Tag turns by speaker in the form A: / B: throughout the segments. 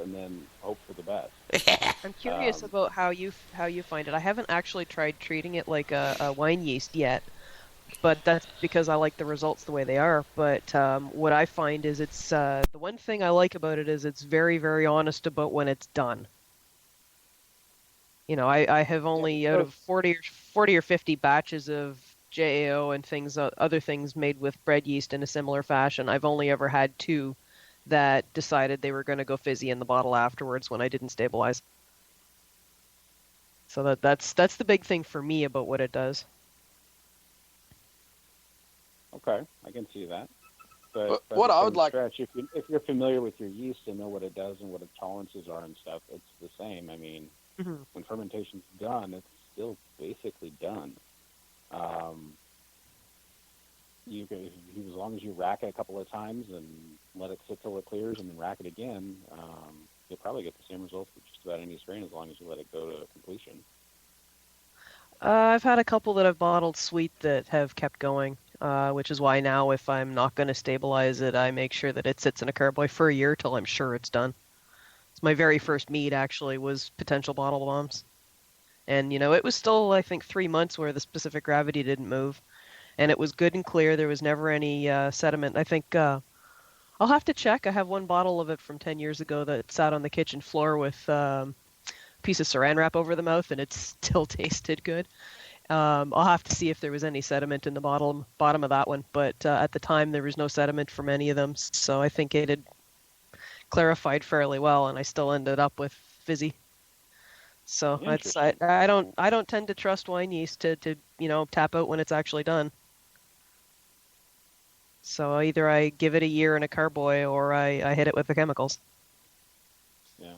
A: and then hope for the best.
B: I'm curious about how you find it. I haven't actually tried treating it like a wine yeast yet, but that's because I like the results the way they are. But what I find is it's the one thing I like about it is it's very, very honest about when it's done. You know, I have only out of 40 or 50 batches of JAO and things, other things made with bread yeast in a similar fashion, I've only ever had 2 that decided they were going to go fizzy in the bottle afterwards when I didn't stabilize. So that's the big thing for me about what it does.
A: Okay, I can see that. But
C: what I would like,
A: if you're familiar with your yeast and know what it does and what its tolerances are and stuff, it's the same. I mean, when fermentation's done, it's still basically done. As long as you rack it a couple of times and let it sit till it clears and then rack it again, you'll probably get the same results with just about any strain as long as you let it go to completion.
B: I've had a couple that I've bottled sweet that have kept going, which is why now if I'm not going to stabilize it, I make sure that it sits in a carboy for a year till I'm sure it's done. So my very first mead actually was potential bottle bombs. And, you know, it was still, I think, 3 months where the specific gravity didn't move. And it was good and clear. There was never any sediment. I think I'll have to check. I have one bottle of it from 10 years ago that sat on the kitchen floor with a piece of saran wrap over the mouth, and it still tasted good. I'll have to see if there was any sediment in the bottom of that one. But at the time, there was no sediment from any of them. So I think it had clarified fairly well, and I still ended up with fizzy. So I don't tend to trust wine yeast to tap out when it's actually done. So either I give it a year in a carboy or I hit it with the chemicals.
A: Yeah.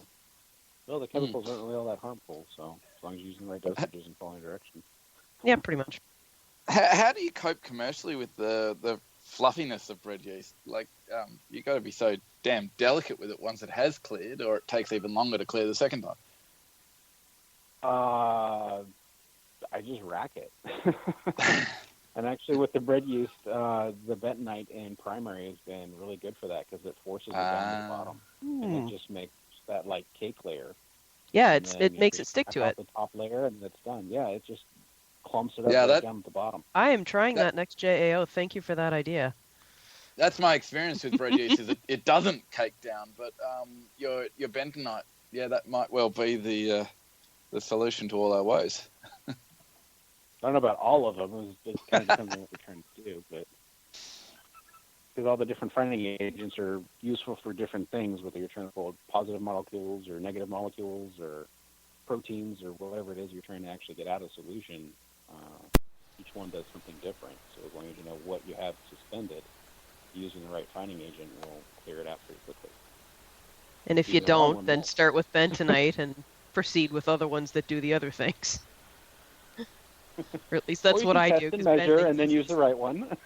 A: Well, the chemicals aren't really all that harmful, so as long as you're using the right dosages and following directions.
B: Yeah, pretty much.
C: How do you cope commercially with the fluffiness of bread yeast? Like, you got to be so damn delicate with it once it has cleared, or it takes even longer to clear the second time.
A: I just rack it. And actually, with the bread yeast, the bentonite in primary has been really good for that because it forces it down to the bottom, and it just makes that like cake layer.
B: Yeah, it makes it stick to it.
A: The top layer, and it's done. Yeah, it just clumps it up right down at the bottom.
B: I am trying that next JAO. Thank you for that idea.
C: That's my experience with bread yeast. Is it doesn't cake down, but your bentonite, yeah, that might well be the solution to all our woes.
A: I don't know about all of them. It kind of depends on what we're trying to do, but because all the different finding agents are useful for different things, whether you're trying to hold positive molecules or negative molecules or proteins or whatever it is you're trying to actually get out of solution. Each one does something different. So as long as you know what you have suspended, using the right finding agent will clear it out pretty quickly.
B: And if you don't, then start with bentonite and proceed with other ones that do the other things. Or at least that's what I do.
A: Test and measure, and then use the right one.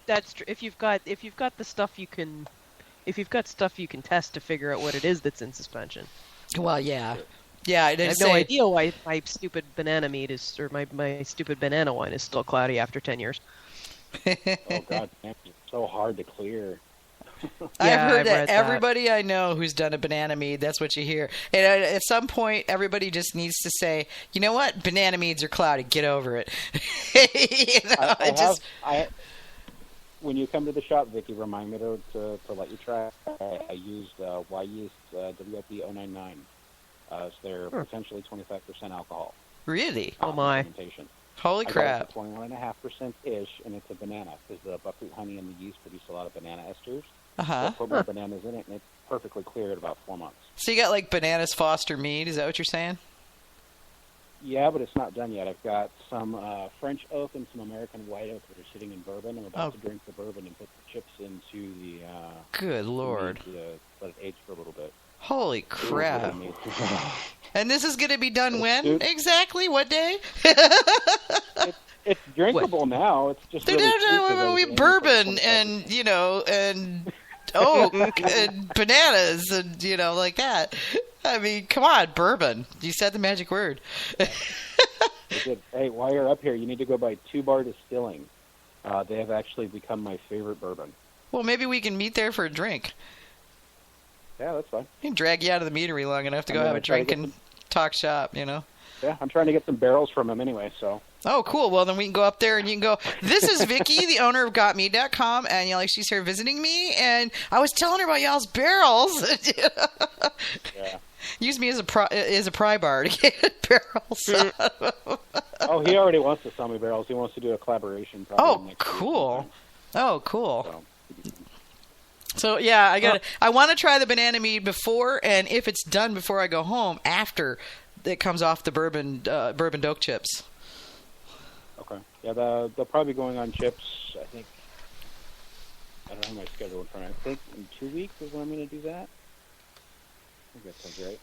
B: That's true. If you've got the stuff you can, test to figure out what it is that's in suspension.
D: Well, yeah. Yeah,
B: I have no idea why my stupid banana mead is, or my stupid banana wine is still cloudy after 10 years.
A: Oh God, it's so hard to clear.
D: I've heard that everybody I know who's done a banana mead, that's what you hear. And at some point, everybody just needs to say, you know what? Banana meads are cloudy. Get over it.
A: When you come to the shop, Vicky, remind me to let you try. I used Y yeast WLP 099. So they're potentially 25% alcohol.
D: Really?
B: Oh my!
D: Holy crap!
A: 21.5%-ish, and it's a banana because the buckwheat honey and the yeast produce a lot of banana esters.
D: Uh-huh.
A: So put more bananas in it, and it's perfectly clear at about 4 months.
D: So you got like bananas Foster mead? Is that what you're saying?
A: Yeah, but it's not done yet. I've got some French oak and some American white oak that are sitting in bourbon. I'm about to drink the bourbon and put the chips into the.
D: Good Lord!
A: Let it age for a little bit.
D: Holy crap! And this is going to be done when? Exactly? What day?
A: It's drinkable now. It's just really
D: bourbon and, and oak and bananas and, like that. I mean, come on, bourbon. You said the magic word.
A: Hey, while you're up here, you need to go by 2 Bar Distilling. They have actually become my favorite bourbon.
D: Well, maybe we can meet there for a drink.
A: Yeah, that's fine.
D: He can drag you out of the meadery long enough to go have a drink and talk shop, you know?
A: Yeah, I'm trying to get some barrels from him anyway, so.
D: Oh, cool. Well, then we can go up there and you can go, this is Vicky, the owner of GotMead.com, and she's here visiting me, and I was telling her about y'all's barrels.
A: Yeah.
D: Use me as a pry bar to get barrels.
A: Oh, he already wants to sell me barrels. He wants to do a collaboration. Probably next
D: cool.
A: week
D: Oh, cool.
A: so.
D: So yeah, I want to try the banana mead before, and if it's done before I go home, after it comes off the bourbon doke chips.
A: Okay. Yeah, they'll probably be going on chips. I think. I don't have my schedule in front of me. I think in 2 weeks is when I'm going to do that. I think that sounds right.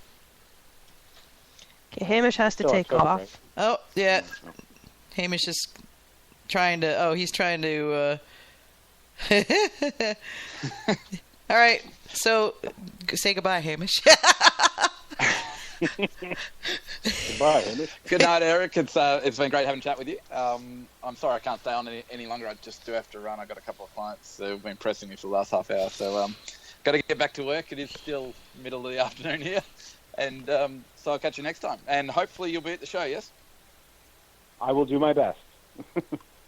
B: Okay, Hamish has to
A: Still
B: take
A: October,
B: off.
A: right?
D: Oh yeah,
A: No.
D: Hamish is trying to. Oh, he's trying to. All right, so say goodbye, Hamish.
A: Goodbye, Hamish.
C: Good night, Eric. It's been great having a chat with you. I'm sorry I can't stay on any longer. I just do have to run. I've got a couple of clients who've been pressing me for the last half hour. So got to get back to work. It is still middle of the afternoon here. And so I'll catch you next time. And hopefully you'll be at the show, yes?
A: I will do my best.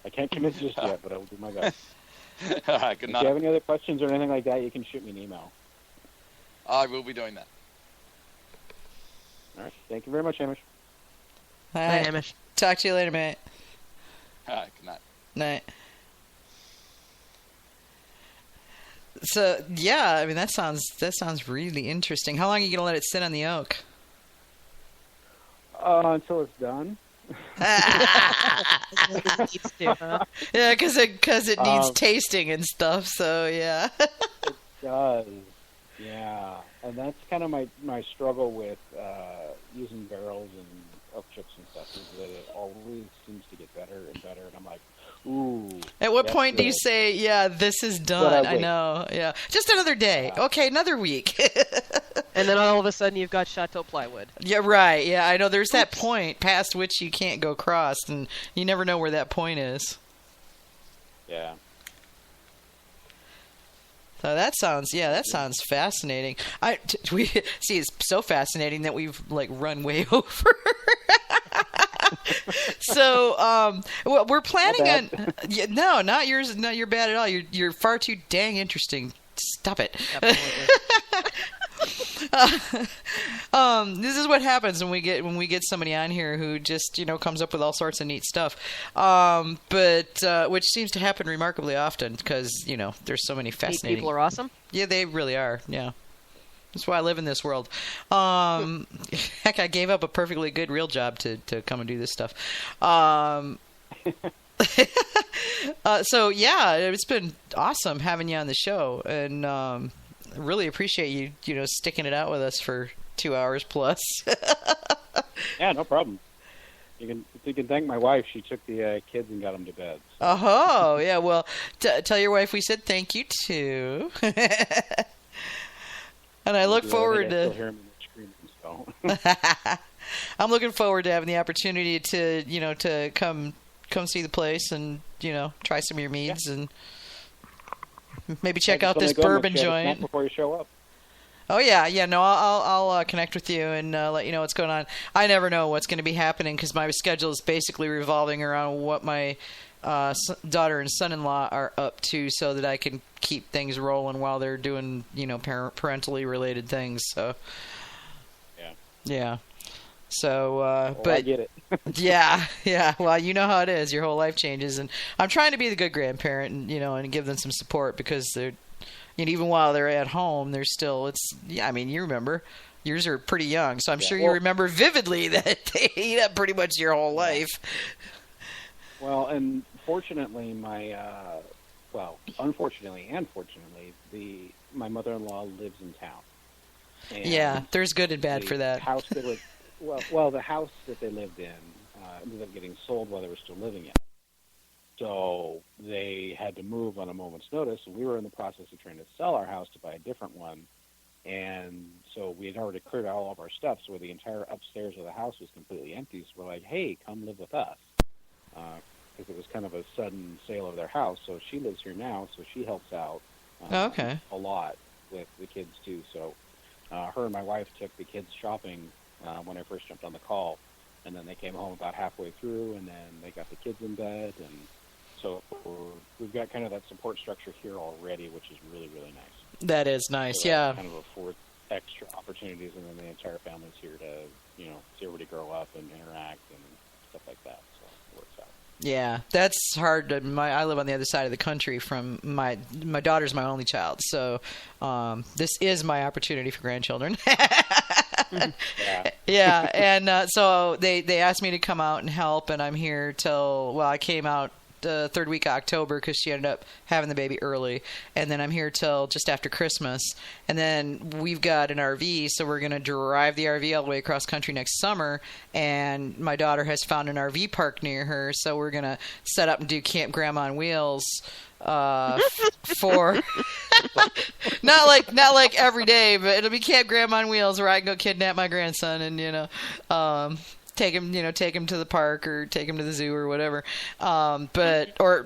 A: I can't commit just yet, but I will do my best.
C: All right, good
A: If
C: night.
A: you have any other questions or anything like that, you can shoot me an email.
C: I will be doing that.
A: All right. Thank you very much, Hamish.
D: All
B: Bye,
D: right.
B: Hamish.
D: Talk to you later, mate.
C: All right, good night.
D: Night. So yeah, I mean that sounds really interesting. How long are you gonna let it sit on the oak?
A: Until it's done.
B: It needs to, huh?
D: Yeah, because it needs tasting and stuff. So yeah.
A: It does. Yeah. And that's kind of my struggle with using barrels and oak chips and stuff, is that it always seems to get better and better. And I'm like, ooh.
D: At what
A: that's
D: point do you
A: good.
D: say, yeah, this is
A: But
D: done?
A: I
D: I
A: wait.
D: know. Yeah. Just another day.
A: Yeah.
D: Okay, another week.
B: And then all of a sudden you've got Chateau Plywood.
D: Yeah, right. Yeah, I know. There's that point past which you can't go cross, and you never know where that point is.
A: Yeah.
D: So that sounds fascinating. We see it's so fascinating that we've run way over. So we're planning on. Yeah, no, not yours. Not your bad at all. You're far too dang interesting. Stop it. This is what happens when we get somebody on here who just comes up with all sorts of neat stuff, but which seems to happen remarkably often because there's so many fascinating
B: People are awesome.
D: Yeah, they really are. Yeah, that's why I live in this world. Heck, I gave up a perfectly good real job to come and do this stuff. So yeah, it's been awesome having you on the show, and really appreciate you sticking it out with us for 2 hours plus.
A: Yeah, no problem. You can thank my wife. She took the kids and got them to bed. So.
D: Oh, yeah. Well, tell your wife we said thank you too. And I look forward
A: I
D: to.
A: still hear 'em in the screaming, so.
D: I'm looking forward to having the opportunity to to come see the place and try some of your meads and maybe check out this bourbon joint
A: before you show up.
D: Oh yeah. No, I'll connect with you and let you know what's going on. I never know what's going to be happening because my schedule is basically revolving around what my daughter and son-in-law are up to, so that I can keep things rolling while they're doing parentally related things. So yeah. So, but
A: I get it.
D: yeah. Well, you know how it is. Your whole life changes, and I'm trying to be the good grandparent, and and give them some support because they're. Even while they're at home, they're still. I mean, you remember, yours are pretty young, so I'm sure you remember vividly that they eat up pretty much your whole life.
A: Well, and fortunately, unfortunately and fortunately, my mother-in-law lives in town. And
D: yeah, there's good and bad for that.
A: House that was, the house that they lived in ended up getting sold while they were still living in it. So they had to move on a moment's notice. And we were in the process of trying to sell our house to buy a different one. And so we had already cleared out all of our stuff, so the entire upstairs of the house was completely empty. So we're like, hey, come live with us. Because it was kind of a sudden sale of their house. So she lives here now, so she helps out
D: Okay.
A: a lot with the kids, too. So her and my wife took the kids shopping when I first jumped on the call, and then they came home about halfway through, and then they got the kids in bed, and so we've got kind of that support structure here already, which is really, really nice.
D: That is nice,
A: so
D: yeah.
A: Kind of affords extra opportunities, and then the entire family's here to, see everybody grow up and interact and stuff like that. So it works out.
D: Yeah, that's hard. I live on the other side of the country from my daughter's my only child, so this is my opportunity for grandchildren. Yeah, and so they asked me to come out and help, and I'm here till, I came out the third week of October because she ended up having the baby early, and then I'm here till just after Christmas, and then we've got an RV, so we're going to drive the RV all the way across country next summer, and my daughter has found an RV park near her, so we're going to set up and do Camp Grandma on Wheels for not like every day, but it'll be Camp Grandma on Wheels where I can go kidnap my grandson and take him to the park or take him to the zoo or whatever, or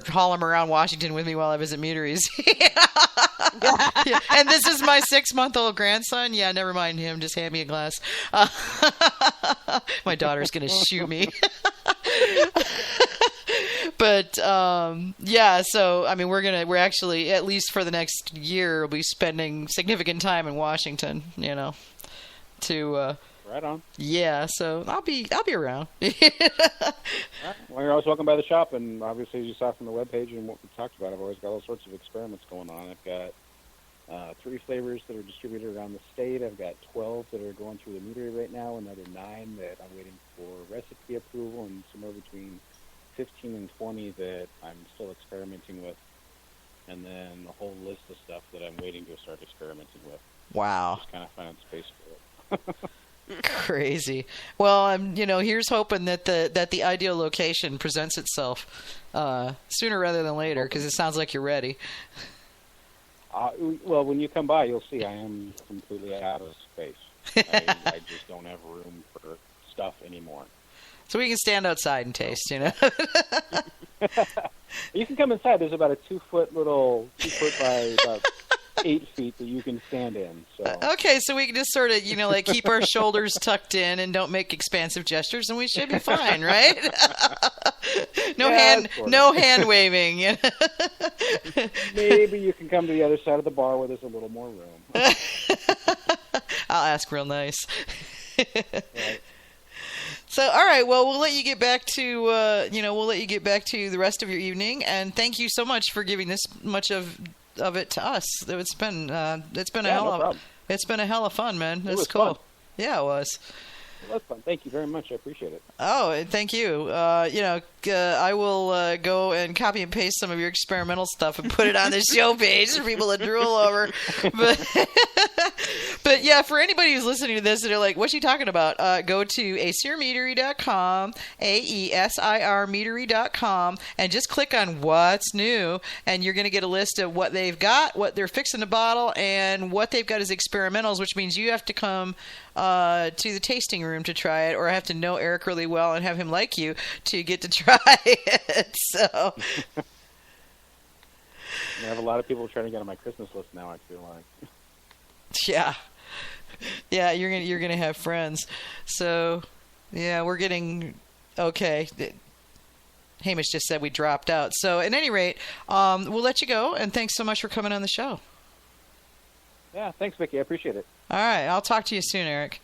D: haul him around Washington with me while I visit meaderies. Yeah. And this is my 6-month-old grandson. Yeah, never mind him. Just hand me a glass. My daughter's gonna shoot me. But so I mean, we're actually, at least for the next year, we'll be spending significant time in Washington.
A: Right on.
D: Yeah, so I'll be around.
A: Right. Well, you're always welcome by the shop, and obviously, as you saw from the webpage and what we talked about, I've always got all sorts of experiments going on. I've got 3 flavors that are distributed around the state. I've got 12 that are going through the meadery right now, another 9 that I'm waiting for recipe approval, and somewhere between 15 and 20 that I'm still experimenting with, and then a whole list of stuff that I'm waiting to start experimenting with.
D: Wow.
A: Just kind of find space for it.
D: Crazy. Well, here's hoping that the ideal location presents itself sooner rather than later, because it sounds like you're ready.
A: Well, when you come by, you'll see I am completely out of space. I just don't have room for stuff anymore.
D: So we can stand outside and taste,
A: You can come inside. There's about a 2-foot by about 8 feet that you can stand in. So.
D: Okay, so we can just sort of, keep our shoulders tucked in and don't make expansive gestures, and we should be fine, right? No hand waving.
A: Maybe you can come to the other side of the bar where there's a little more room.
D: I'll ask real nice.
A: Right.
D: So, all right. Well, we'll let you get back to the rest of your evening, and thank you so much for giving this much of it to us. It's been a hell of fun, man. It's cool.
A: Fun.
D: Yeah, it was.
A: Well, that's fun. Thank you very much. I appreciate it.
D: Oh, thank you. I will go and copy and paste some of your experimental stuff and put it on the show page for people to drool over. But yeah, for anybody who's listening to this and they're like, what's she talking about? Go to aesirmeadery.com, AESIR meadery.com, and just click on what's new, and you're going to get a list of what they've got, what they're fixing to bottle, and what they've got as experimentals, which means you have to come to the tasting room to try it, or I have to know Eric really well and have him like you to get to try it. So
A: I have a lot of people trying to get on my Christmas list now, I feel like.
D: Yeah, you're gonna have friends. So yeah, we're getting okay. Hamish just said we dropped out. So at any rate, we'll let you go, and thanks so much for coming on the show.
A: Yeah, thanks, Vicky. I appreciate it.
D: All right, I'll talk to you soon, Eric.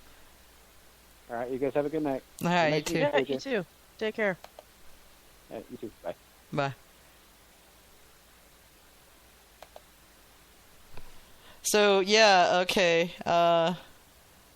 A: All right, you guys have a good night.
D: All right, you too.
B: Yeah, you too. Take care.
A: You too. Bye.
D: Bye. So, yeah, okay.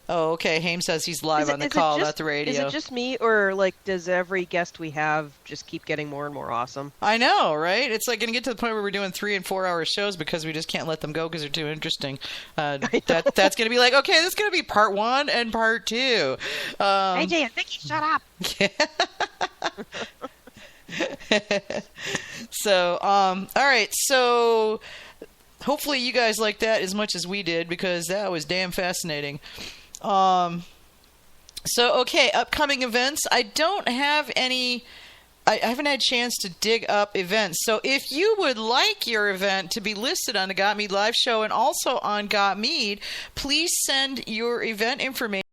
D: Okay. Haim says he's live on the call, not the radio.
B: Is it just me, or does every guest we have just keep getting more and more awesome?
D: I know, right? It's going to get to the point where we're doing 3 and 4 hour shows because we just can't let them go because they're too interesting. That's going to be like, okay, this is going to be part 1 and part 2.
B: AJ and Vicky, shut up.
D: So, all right. So, hopefully you guys liked that as much as we did, because that was damn fascinating. So, okay, upcoming events. I don't have any I haven't had a chance to dig up events. So if you would like your event to be listed on the Got Mead live show and also on Got Mead, please send your event information